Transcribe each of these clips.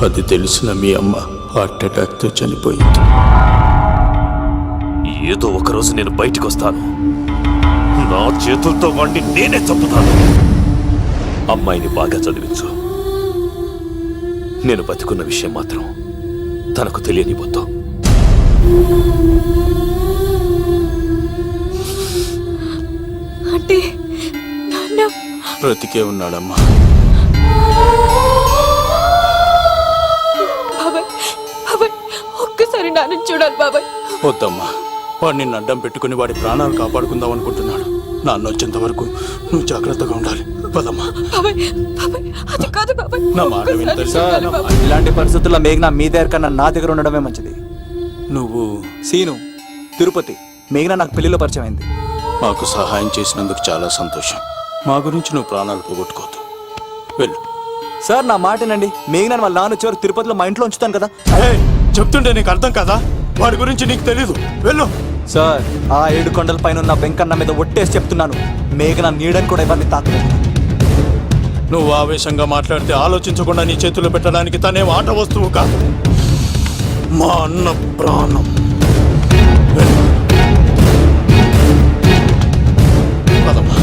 అది తెలిసిన మీ అమ్మ హార్ట్ అటాక్తో చనిపోయింది. ఏదో ఒకరోజు నేను బయటికి వస్తాను, నా చేతులతో వాడిని నేనే చంపుతాను. అమ్మాయిని బాగా చదివించు. నేను బతికున్న విషయం మాత్రం తనకు తెలియనిపోతాం. అంటే నాన్న బ్రతికే ఉన్నాడమ్మా. బాబాయ్, బాబాయ్ ఒక్కసారి నాన్న చూడాలి బాబాయ్. వద్దమ్మా, వాడు నిన్ను అడ్డం పెట్టుకుని వాడి ప్రాణాలు కాపాడుకుందాం అనుకుంటున్నాడు. నాన్న వచ్చేంత వరకు నువ్వు జాగ్రత్తగా ఉండాలి. పదమ్మా. బాబాయ్, బాబాయ్ అది కాదు బాబాయ్. నా మాట విని ఒక్కసారి బాబాయ్. ఇలాంటి పరిస్థితుల్లో మేఘన మీ దగ్గర కన్నా నా దగ్గర ఉండడమే మంచిది. నువ్వు సీను, తిరుపతి. మేఘన నాకు పెళ్లిలో పరిచయం అయింది. మాకు సహాయం చేసినందుకు చాలా సంతోషం. మా గురించి నువ్వు ప్రాణాలు పోగొట్టుకోవద్దు. వెళ్ళు. సార్ నా మాటనండి. మేఘన వాళ్ళ నాన్న చివరి తిరుపతిలో మా ఇంట్లో ఉంచుతాను కదా. చెప్తుంటే నీకు అర్థం కదా? వాడి గురించి నీకు తెలీదు. వెళ్ళు. సార్ ఆ 7 కొండల పైన ఉన్న వెంకన్న మీద ఒట్టేసి చెప్తున్నాను, మేఘన నీడని కూడా ఎవరిని తాకలేదు. నువ్వు ఆవేశంగా మాట్లాడితే ఆలోచించకుండా నీ చేతుల్లో పెట్టడానికి తనే ఆట వస్తువు కాదు, మా అన్న ప్రాణం. వెళ్ళు. పదమ్మా.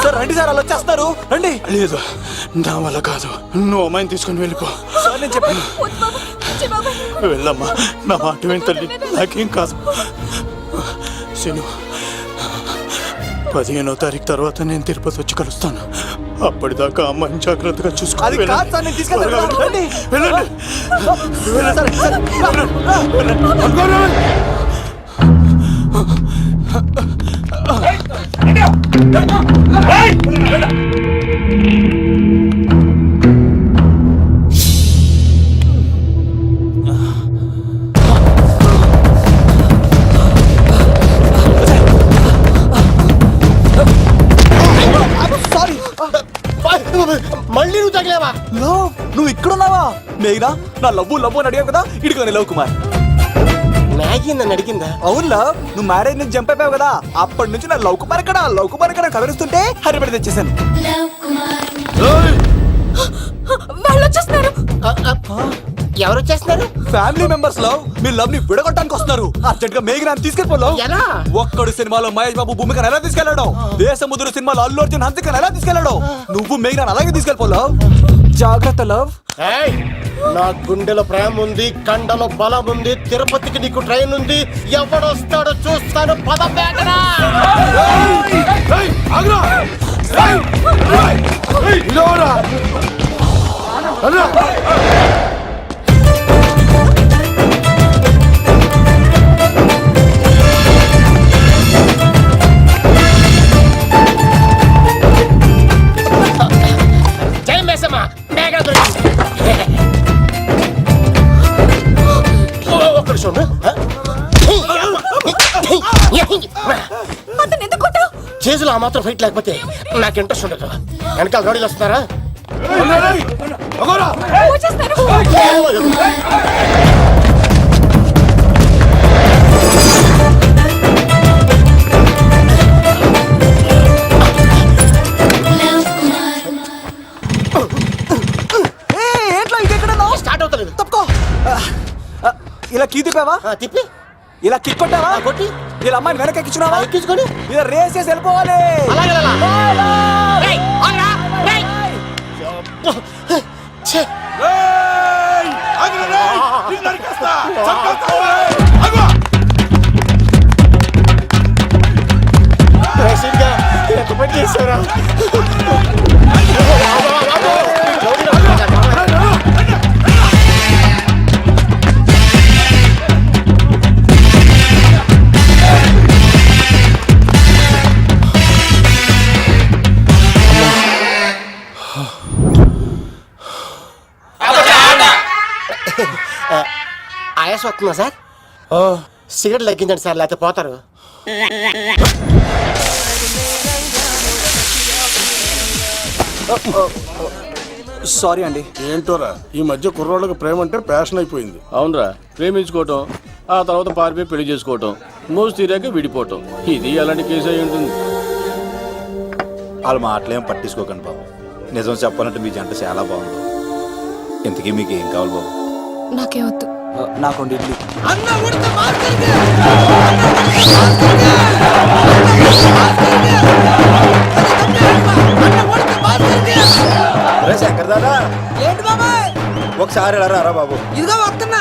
సార్ రండి సార్, అలా వచ్చేస్తున్నారు. రండి. లేదు, నా వల్ల కాదు. నువ్వు అమ్మాయిని తీసుకుని వెళ్ళిపో. సార్ నేను చెప్పాను. వెళ్ళమ్మా, నా మాట విని తల్లి. నాకేం కాదు. శను, 15వ తారీఖు తర్వాత నేను తిరుపతి వచ్చి కలుస్తాను. అప్పటిదాకా అమ్మాయిని జాగ్రత్తగా చూసుకో. అది కాదు సార్, నేను తీసుకెళ్తాను. రండి. వెళ్ళండి. మళ్ళీ నువ్వు తగిలేవా? నువ్వు ఇక్కడున్నావా? మేఘనా, నా లవ్వు అని అడిగావు కదా, ఇడుకోని లవ్ కుమార్. మ్యాగీ నన్ను అడిగిందా? అవును లవ్, నువ్వు మ్యారేజ్ నుంచి జంప్ అయిపోయావు కదా, అప్పటి నుంచి నా లవ్ కుమార్ ఇక్కడ కవరిస్తుంటే హరిపడి తెచ్చేసాను. వాళ్ళు వచ్చేస్తున్నారు. ఎవరు వచ్చేస్తున్నారు? Family members love. మీ లవ్ ని విడగొట్టడానికి వస్తున్నారు. అర్జెంట్ గా మేఘనా తీసుకెళ్ళిపోలేవు. ఎలా? ఒక్కడు సినిమాలో మహేష్ బాబు భూమికను ఎలా తీసుకెళ్లాడు, దేశముద్రు సినిమాలో అల్లు అర్జున్ హన్సికను ఎలా తీసుకెళ్లాడు, నువ్వు మేఘనా అలాగే తీసుకెళ్ళిపోలేవు. జాగ్రత్త లవ్. నా గుండెలో ప్రేమ ఉంది, కండలో బలం ఉంది, తిరుపతికి నీకు ట్రైన్ ఉంది. ఎవడొస్తాడో చూస్తాను. పద మేఘనా. జై మేసమ్మ, మేఘనా దొరికింది. ఒక్క నిమిషం. చేతులు ఆ మాత్రం ఫైట్ లేకపోతే నాకు ఇంట్రెస్ట్ ఉండదు. వెనకాల గాడీలు వస్తున్నారా? వచ్చేస్తారు. ఏంట్లో ఇంకెక్కడ స్టార్ట్ అవుతలేదు. తప్పుకో ఇలా కీ తిప్పావా తిప్పి ఇలా కిక్ కొట్టావా కొట్టి ఇలా అమ్మాయిని వెనక ఎక్కించున్నావా ఎక్కించుకొని ఇలా రేస్ చేసి వెళ్ళిపోవాలి అలాగే ఛే, రేసింగ్గా ఎంత పని చేశారా? ఆయాసం వస్తుందా సార్? సిగరెట్ లెక్కించండి సార్, లేకపోతే పోతారు. సారీ అండి. ఏంటోరా ఈ మధ్య కుర్రోళ్ళకి ప్రేమ అంటే ప్యాషన్ అయిపోయింది. అవునరా, ప్రేమించుకోవటం ఆ తర్వాత పారిపోయి పెళ్లి చేసుకోవటం, మోజు తీరాక విడిపోవటం, ఇది అలాంటి కేసు అయి ఉంటుంది. వాళ్ళ మాటలేం పట్టించుకోకండి బాబు. నిజం చెప్పాలంటే మీ జంట చాలా బాగుంది. ఇంతకీ మీకు ఏం కావాలి బాబు? నాకే వద్దు. నాకు ఇడ్లీ. శంకర్ దాదా ఏంటి బాబాయ్? ఒకసారి ఇలా రారా బాబు. ఇదిగో వస్తున్నా.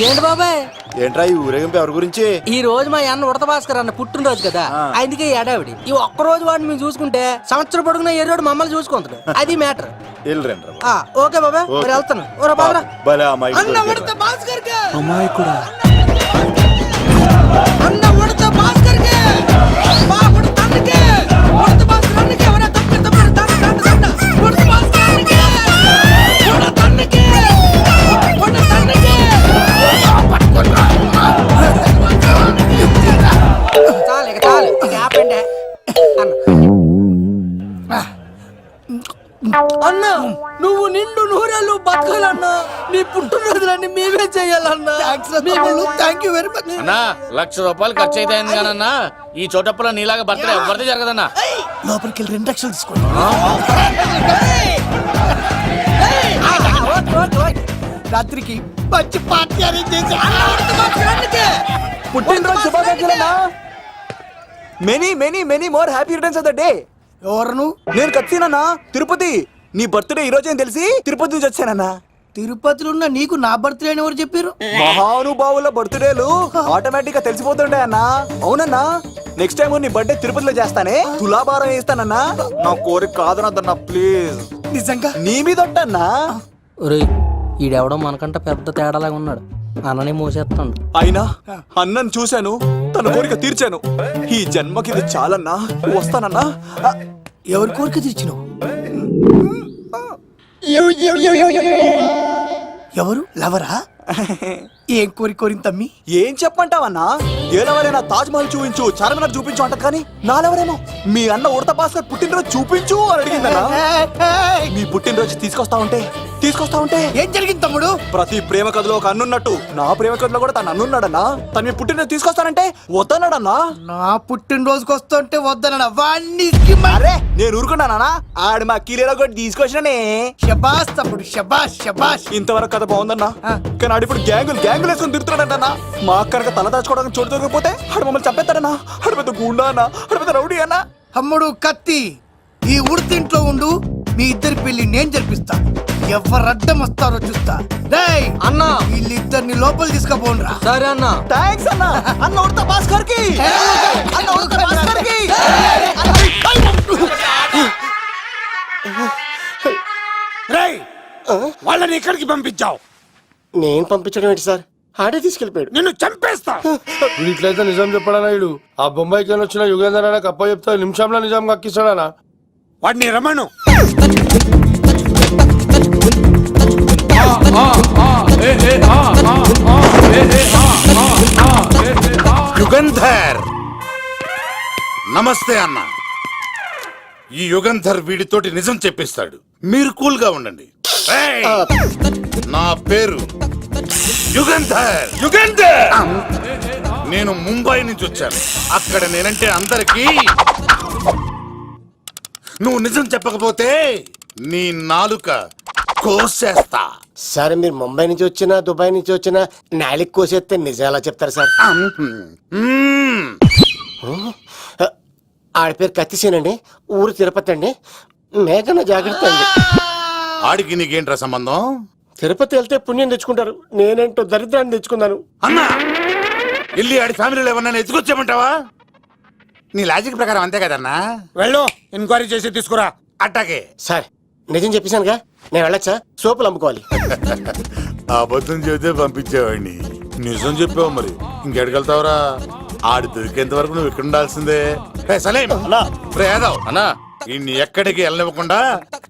ఏంటి బాబాయ్? ఏంట్రా ఈ ఊరేగింపు ఎవరి గురించి? ఈ రోజు మా అన్న ఉడత భాస్కర్ అన్న పుట్టినరోజు కదా, అందుకే ఏడావిడి. ఈ ఒక్క రోజు వాడిని మేము చూసుకుంటే సంవత్సరం పొడుగున ఎర్రోడు మమ్మల్ని చూసుకుంటాడు. అది మ్యాటర్. వెళ్ళరండి ఓకే బాబాయ్, మరి వెళ్తాను. ఓరా బాబరా. భలే అమ్మాయి అన్న ఉడత భాస్కర్ కి. అమ్మాయి కూడా అన్న ఉడత భాస్కర్ కి. మా ఉడత అన్నకి. ఉడత భాస్కర్ అన్నకి. ఎవరా తప్పి తప్పి తండ ఉడత భాస్కర్ అన్నకి. ఉడత అన్నకి. ఉడత అన్నకి. చాలు ఇక చాలు, ఇక ఆపండి అన్న. నువ్వు నిండు నూరేళ్ళు బతకాలన్నా. నీ పుట్టినరోజులన్నీ మేమే చెయ్యాలన్నా. థ్యాంక్ యూ వెరీ మచ్ అన్నా, ₹1,00,000 ఖర్చు అయితే కానన్నా ఈ చోటప్పుల నీలాగా బర్త్డే ఎవరిది జరగదన్నా. లోపలికి వెళ్ళి 2 లక్షలు తీసుకోండి. రాత్రికి మంచి పార్టీ అరేంజ్ చేసి పుట్టినరోజు శుభాకాంక్షలన్నా. Many many many more happy returns of the day. ఎవరు? నేను కత్తినన్నా, తిరుపతి. నీ బర్త్డే ఈ రోజే తెలిసి తిరుపతి నుంచి వచ్చానన్నా. తిరుపతిలో ఉన్న నీకు నా బర్త్డే అని ఎవరు చెప్పారు? మహానుభావుల బర్త్డేలు ఆటోమేటిక్ గా తెలిసిపోతుంటాయన్నా. అవునన్నా, నెక్స్ట్ టైం నీ బర్త్డే తిరుపతిలో చేస్తానే, తులాభారం వేస్తానన్నా. నా కోరిక కాదనద్దన్నా, ప్లీజ్. నిజంగా నీ మీద ఉంటాన్నా. ఈడెవడో మనకంట పెద్ద తేడాలాగా ఉన్నాడు. అన్ననే మోసేస్తాడు. అయినా అన్నను చూశాను, తన కోరిక తీర్చాను. ఈ జన్మకి ఇది చాలన్నా, వస్తానన్నా. ఎవరి కోరిక తీర్చినావు? ఎవరు? లవరా? ఏం కోరిన తమ్మి? ఏం చెప్పంటావన్నా? ఏలవరైనా తాజ్ మహల్ చూపించు, చార్మినార్ చూపించు అంటది, కానీ నాలెవరేమో మీ అన్న ఉడత భాస్కర్ పుట్టినరోజు చూపించు అని అడిగిందన్నా. మీ పుట్టినరోజు తీసుకొస్తా ఉంటే ఏం జరిగింది తమ్ముడు? ప్రతి ప్రేమ కథలో ఒక అన్నున్నట్టు నా ప్రేమ కథలో కూడా తను అన్నున్నాడన్నా. తను మీ పుట్టినరోజు తీసుకొస్తానంటే వద్దన్నాడన్నా. నా పుట్టినరోజుకి వస్తుంటే వద్దన వాణ్ణి. అరే నేను ఊరుకున్నానా? ఆడు మా కీలేలో కూడా తీసుకొచ్చిననే. శబాష్ తమ్ముడు, శబాష్ శబాష్. ఇంతవరకు కథ బాగుందన్నా, కానీ ఆడు ఇప్పుడు గ్యాంగులు వేసుకుని తిరుగుతున్నాడంటన్నా. మా అక్కడికి తల దాచుకోవడానికి చోటు దొరికిపోతే ఆడు మమ్మల్ని చంపేస్తాడన్నా. ఆడు పెద్ద గుండా అన్నా, ఆడు పెద్ద రౌడీ అన్నా. తమ్ముడు కత్తి, ఈ ఉడితింట్లో ఉండు. మీ ఇద్దరి పెళ్లి నేను జరిపిస్తా. ఎవరు అడ్డం వస్తారో చూస్తా. డేయ్ అన్నా, వీళ్ళిద్దరిని లోపల తీసుకుపోండ్రా. సరే అన్నా. థాంక్స్ అన్నా. అన్న ఉడత భాస్కర్ కి. అన్న ఉడత భాస్కర్ కి. వాళ్ళని ఎక్కడికి పంపించావు? నేను పంపించడం ఏంటి సార్? ఆడే తీసుకెళ్ళిపోయాడు. నిన్ను చంపేస్తా. ఇట్లయితే నిజం చెప్పడానా? ఇడు ఆ బొంబాయికి వచ్చిన యుగేందర్ అన్న కప్ప చెప్తా నిమిషంలో నిజం కక్కిస్తాడానా? వాడిని రమణు. యుగంధర్, నమస్తే అన్న. ఈ యుగంధర్ వీడితోటి నిజం చెప్పిస్తాడు, మీరు కూల్ గా ఉండండి. ఏయ్! నా పేరు యుగంధర్. నేను ముంబై నుంచి వచ్చాను. అక్కడ నేనంటే అందరికీ. నువ్వు నిజం చెప్పకపోతే నీ నాలుక కోసేస్తా. సార్ మీరు ముంబై నుంచి వచ్చినా దుబాయ్ నుంచి వచ్చినా నాలిక్ కోసేస్తే నిజం ఎలా చెప్తారు సార్? మ్మ్. ఆడ పేరు కత్తిసేనండి, ఊరు తిరుపతి అండి. మేఘన జాగ్రత్త అండి. ఆడికి నీకేంట్రా సంబంధం? తిరుపతి వెళ్తే పుణ్యం తెచ్చుకుంటారు, నేనేంటో దరిద్రాన్ని తెచ్చుకున్నాను. అన్నా ఇల్లి ఆడి ఫ్యామిలీలో ఎవరన్నా ఎత్తుకొచ్చామంటావా? నీ లాజిక్ ప్రకారం అంతే కదన్నా. వెళ్ళు ఎంక్వైరీ చేసి తీసుకురా. అట్టాకే. సార్ నిజం చెప్పేశానుగా, నేను వెళ్ళొచ్చా? సోపులు అమ్ముకోవాలి. అబద్ధం చెబితే పంపించేవాడిని, నిజం చెప్పావు మరి ఇంకెడగలుగుతావురా? ఆడి దొరికేంత వరకు నువ్వు ఇక్కడ ఉండాల్సిందే. సలేం యాదవ్ అన్నా, ఇన్ని ఎక్కడికి వెళ్ళనివ్వకుండా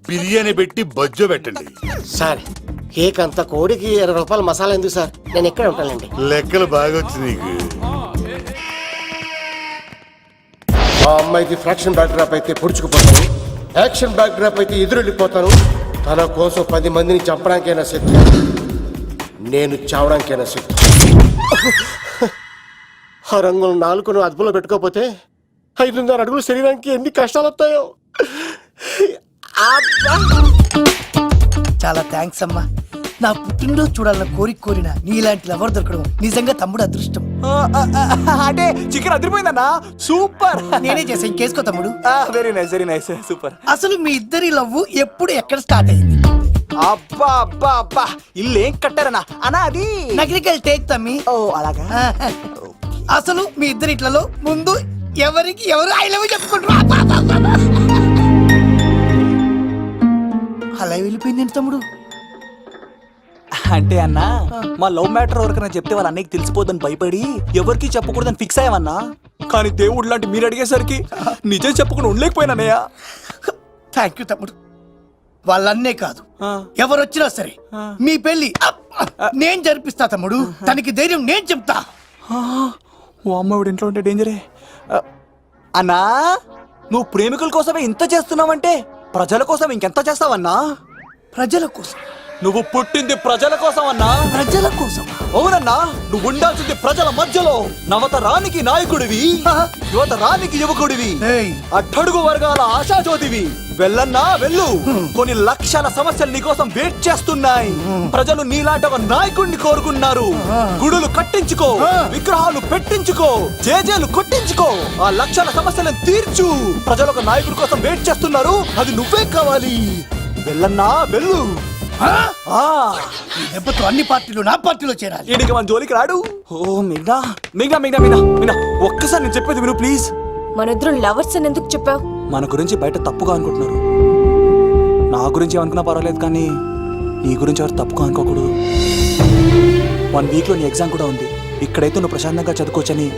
బిర్యానీ పెట్టి బజ్జో పెట్టండి. సార్ కేక్ అంత కోడికి 20 రూపాయలు మసాలా ఎందుకు సార్? నేను ఎక్కడ ఉంటానండి. లెక్కలు బాగా వచ్చి నీకు. ఆ అమ్మాయికి ఫ్రాక్షన్ బ్యాక్ డ్రాప్ అయితే పొడుచుకుపోతాను, యాక్షన్ బ్యాక్ డ్రాప్ అయితే ఎదురెళ్ళిపోతాను. తన కోసం 10 మందిని చంపడానికైనా శక్తి, నేను చావడానికైనా శక్తి. ఆ రంగులు 4 అదుపులో పెట్టుకోకపోతే 5.5 అడుగుల శరీరానికి ఎన్ని కష్టాలు వస్తాయో. చాలా థ్యాంక్స్ అమ్మా. నా పుట్టినరోజు చూడాలన్న కోరిన నీలాంటి లవర్ దొరకడం నిజంగా తమ్ముడు అదృష్టం. అంటే చికెన్ అదిరిపోయిందన్నా, సూపర్. నేనే చేసా, ఇంకేసుకో తమ్ముడు. Very nice super. అసలు మీ ఇద్దరి లవ్ ఎప్పుడు ఎక్కడ స్టార్ట్ అయింది? అబ్బా అబ్బా అబ్బా, ఇల్లు ఏం కట్టారన్నా అన్నా? అది నగరికల్ టేక్ తమ్మి. ఓ అలాగా. అసలు మీ ఇద్దరి ఇట్లలో ముందు ఎవరికి ఎవరు ఐ లవ్ చెప్పుకుంటారు? అలా వెళ్ళిపోయింది తమ్ముడు. అంటే అన్నా, మా లవ్ మ్యాటర్ ఎవరికైనా చెప్తే వాళ్ళ అన్నయ్యకి తెలిసిపోద్దని భయపడి ఎవరికి చెప్పకూడదని ఫిక్స్ అయ్యామన్నా. కానీ దేవుడు లాంటి మీరు అడిగేసరికి నిజం చెప్పకుండా ఉండలేకపోయినానయ్య. థ్యాంక్ యూ తమ్ముడు. వాళ్ళన్నే కాదు, ఎవరొచ్చినా సరే మీ పెళ్లి నేను జరిపిస్తా తమ్ముడు. తనకి ధైర్యం నేను చెప్తా. ఓ అమ్మఒడి ఇంట్లో ఉంటే డేంజరే. అన్నా, నువ్వు ప్రేమికుల కోసమే ఇంత చేస్తున్నావంటే ప్రజల కోసం ఇంకెంత చేస్తావన్నా? ప్రజల కోసం. నువ్వు పుట్టింది ప్రజల కోసం అన్నా. ప్రజల కోసం? అవునన్నా, నువ్వు ఉండాల్సింది ప్రజల మధ్యలో. నవతరానికి నాయకుడివి, యువతరానికి యువకుడివి, అట్టడుగు వర్గాల ఆశాజ్యోతివి. వెళ్ళన్నా వెళ్ళు, కొన్ని లక్షల సమస్యలు నీకోసం వెయిట్ చేస్తున్నాయి. ప్రజలు నీలాంటి ఒక నాయకుడిని కోరుకున్నారు. గుడులు కట్టించుకో, విగ్రహాలు పెట్టించుకో, జేజేలు కొట్టించుకో, ఆ లక్షల సమస్యలను తీర్చు. ప్రజలు ఒక నాయకుడి కోసం వెయిట్ చేస్తున్నారు, అది నువ్వే కావాలి. వెళ్ళన్నా వెళ్ళు. ఈ దెబ్బతో అన్ని పార్టీలు నా పార్టీలో చేరాలి. ఈడికి మన జోలికి రాడు. ఓ మిగ్నా మిగ్నా మిగ్నా మిగ్నా మిగ్నా, ఒక్కసారి నేను చెప్పేది విను ప్లీజ్. మనిద్దరం లవర్స్ అని ఎందుకు చెప్పావు? మన గురించి బయట తప్పుగా అనుకుంటున్నారు. నా గురించి ఏమనుకున్నా పర్వాలేదు, కానీ నీ గురించి ఎవరు తప్పుగా అనుకోకూడదు. 1 వీక్లో నీ ఎగ్జామ్ కూడా ఉంది. ఇక్కడైతే నువ్వు ప్రశాంతంగా చదువుకోవచ్చని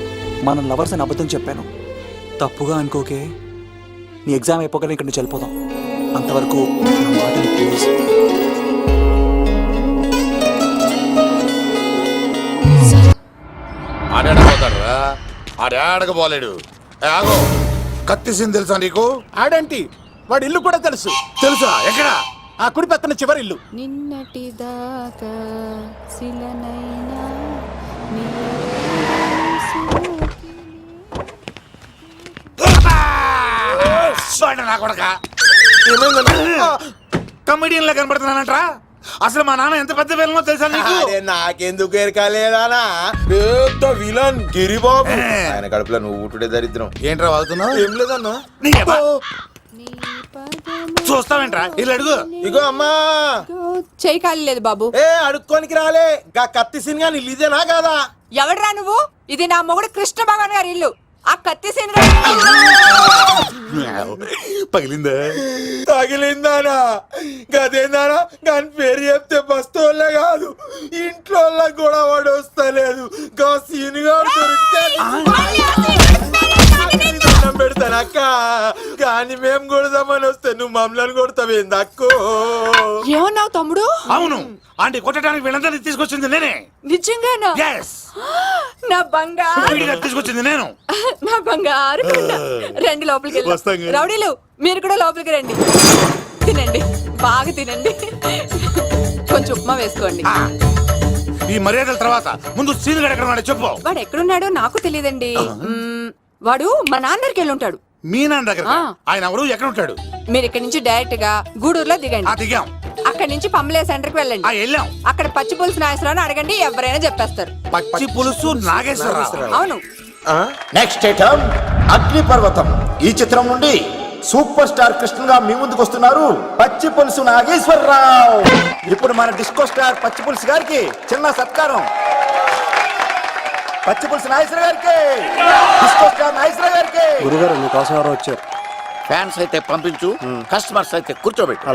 మనం లవర్స్ అని అబద్ధం చెప్పాను. తప్పుగా అనుకోకే. నీ ఎగ్జామ్ అయిపోగానే ఇక్కడ నుంచి వెళ్ళిపోదాం. అంతవరకు నా మాటని ప్లీజ్. ఆడాడపోతాడురా, ఆడాడకపోలేడు. ఆగో, కత్తిసింది తెలుసా నీకు? ఆడంటి వాడి ఇల్లు కూడా తెలుసు. తెలుసా? ఎక్కడ? ఆ కుడి పక్కన చివరి ఇల్లు. నిన్నటి దాకా శిలనైనా నా కొడక కమెడియన్ లా కనబడుతున్నానంట్రా. అసలు మా నాన్న ఎంత పెద్ద విలనో తెలుసా నీకు? నాకెందుకు ఎరకాలేదానా? పెద్ద విలన్ గిరిబాబు. ఆయన కడుపులో నువ్వు ఊటుడే దరిద్రం. ఏంట్రా వాగుతున్నావు? ఏం లేదన్నా. చూస్తావేంట్రా? ఇల్లు అడుగు. ఇగో అమ్మా, చేయి ఖాళీ లేదు బాబు. అడుక్కోనికి రాలే. గా కత్తి సినిమా ఇల్లిదేనా కాదా? ఎవడ్రా నువ్వు? ఇది నా మొగుడు కృష్ణ భగవాన్ గారి ఇల్లు. ఆ కత్తి సీన్ పగిలిందా? తగిలిందానా? గదేందానా? దాని పేరు చెప్తే బస్తోళ్ళే కాదు, ఇంట్లో కూడా వాడు వస్తలేదు. గా సీనుగా దొరికితే పెడతానక్క. కానీ మేము కొడదామని వస్తే నువ్వు మమ్మల్ని కొడతావేంది అక్కో? ఏమన్నావు తమ్ముడు? అవును, ఆంటీ కొట్టడానికి వీళ్ళందరినీ తీసుకొచ్చింది నేనే. నిజంగానా? Yes. నా బంగారు తీసుకొచ్చింది నేను. నా బంగారు కొండ. రండి లోపలికి వస్తాం. రౌడీలు మీరు కూడా లోపలికి రండి, తినండి. బాగా తినండి. కొంచెం ఉప్మా వేసుకోండి. ఈ మర్యాదల తర్వాత ముందు సీన్ ఎక్కడ ఉన్నాడో చెప్పు. వాడు ఎక్కడున్నాడో నాకు తెలియదండి. వాడు మా నాన్న దగ్గరికి వెళ్ళి ఉంటాడు. మీ నాన్న దగ్గర ఆ. ఆయన ఎవరు ఎక్కడ ఉంటాడు? మీరు ఇక్కడ నుంచి డైరెక్ట్ గా గూడూరులో దిగండి. దిగాం. అక్కడ నుంచి పంబలే సెంటర్ కి వెళ్ళండి. వెళ్ళాం. అక్కడ పచ్చి పులుసు నాగేశ్వరరావు అడగండి, ఎవరైనా చెప్పేస్తారు. పచ్చి పులుసు నాగేశ్వరరావు. అవును. నెక్స్ట్ ఐటమ్ అగ్నిపర్వతం. ఈ చిత్రం నుండి సూపర్ స్టార్ కృష్ణగా మీ ముందుకు వస్తున్నారు పచ్చి పులుసు నాగేశ్వరరావు. ఇప్పుడు మన డిస్కో స్టార్ పచ్చి పులుసు గారికి చిన్న సత్కారం. పచ్చి పులుసు నాగేశ్వర గారికి, డిస్కో స్టార్ నాగేశ్వర గారికి. గురుగారు మీకోసం ఎవరో వచ్చారు. ఫ్యాన్స్ అయితే పంపించు, కస్టమర్స్ అయితే కూర్చోబెట్టు.